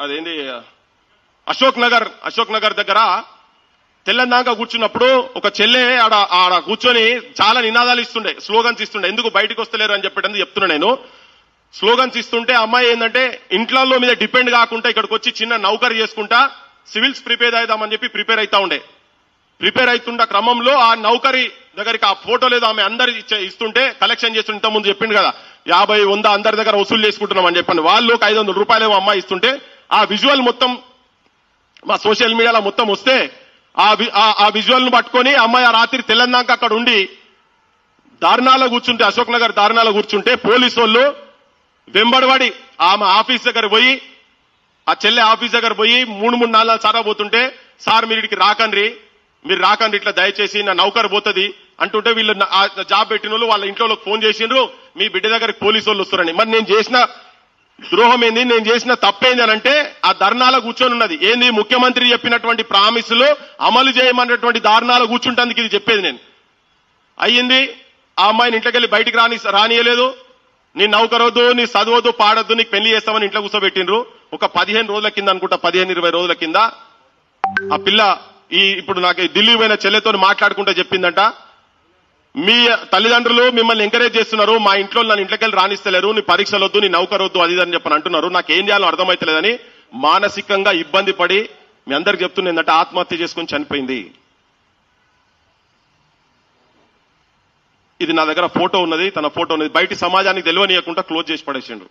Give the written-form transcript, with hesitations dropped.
అదేంది అశోక్ నగర్ దగ్గర తెల్లందాక కూర్చున్నప్పుడు ఒక చెల్లె ఆడ కూర్చొని చాలా నినాదాలు ఇస్తుండే, స్లోగన్స్ ఇస్తుండే. ఎందుకు బయటకు వస్తలేరు అని చెప్పేటందుకు చెప్తున్నా నేను. స్లోగన్స్ ఇస్తుంటే అమ్మాయి ఏంటంటే ఇంట్లో మీద డిపెండ్ కాకుండా ఇక్కడికి వచ్చి చిన్న నౌకరీ చేసుకుంటా సివిల్స్ ప్రిపేర్ అవుదామని చెప్పి ప్రిపేర్ అవుతా ఉండే. ప్రిపేర్ అవుతున్న క్రమంలో ఆ నౌకరీ దగ్గరికి ఆ ఫోటో లేదు ఆమె అందరు ఇస్తుంటే కలెక్షన్ చేస్తుంటే ఇంత ముందు చెప్పిండు కదా 50, 100 అందరి దగ్గర వసూలు చేసుకుంటున్నాం అని చెప్పండి. వాళ్ళు 500 రూపాయలు అమ్మాయి ఇస్తుంటే ఆ విజువల్ మొత్తం మా సోషల్ మీడియాలో మొత్తం వస్తే ఆ విజువల్ ను పట్టుకొని అమ్మాయి ఆ రాత్రి తెల్లందాక అక్కడ ఉండి దారుణాలో కూర్చుంటే, అశోక్ నగర్ దారుణాలో కూర్చుంటే పోలీసు వాళ్ళు వెంబడబడి ఆమె ఆఫీస్ దగ్గర పోయి, ఆ చెల్లె ఆఫీస్ దగ్గర పోయి 3-4 సార్లు పోతుంటే, సార్ మీరు ఇక్కడికి మీరు రాకండి ఇట్లా దయచేసి నా నౌకర్ పోతుంది అంటుంటే వీళ్ళు జాబ్ పెట్టిన వాళ్ళు వాళ్ళ ఇంట్లో ఫోన్ చేసిండ్రు, మీ బిడ్డ దగ్గరికి పోలీసు వాళ్ళు వస్తారని. మరి నేను చేసిన ద్రోహం ఏంది, నేను చేసిన తప్పేంది అని అంటే ఆ ధర్నాలో కూర్చొని ఉన్నది ఏంది, ముఖ్యమంత్రి చెప్పినటువంటి ప్రామిసులు అమలు చేయమన్నటువంటి దారుణాలు కూర్చుంటందుకు ఇది చెప్పేది నేను. అయ్యింది ఆ అమ్మాయిని ఇంట్లోకి వెళ్ళి బయటికి రానియలేదు. నీ నౌకరొద్దు, నీ చదవద్దు, పాడొద్దు, నీకు పెళ్లి చేస్తామని ఇంట్లో కూర్చోబెట్టిండ్రు. ఒక 15 రోజుల కింద అనుకుంటా, 15-20 రోజుల కింద ఆ పిల్ల ఇప్పుడు నాకు ఢిల్లీ పోయిన చెల్లెతో మాట్లాడుకుంటూ చెప్పిందంట, మీ తల్లిదండ్రులు మిమ్మల్ని ఎంకరేజ్ చేస్తున్నారు, మా ఇంట్లో నన్ను ఇంట్లోకి వెళ్ళి రాణిస్తలేరు, నీ పరీక్షలు వద్దు, నీ నౌకరొద్దు, అది అని చెప్పని అంటున్నారు, నాకేం చేయాలో అర్థమైతలేదని మానసికంగా ఇబ్బంది పడి మీ అందరికి చెప్తున్నా ఏంటంటే ఆత్మహత్య చేసుకుని చనిపోయింది. ఇది నా దగ్గర ఫోటో ఉన్నది, తన ఫోటో ఉన్నది, బయట సమాజానికి తెలియనీయకుండా క్లోజ్ చేసి పడేసిండు.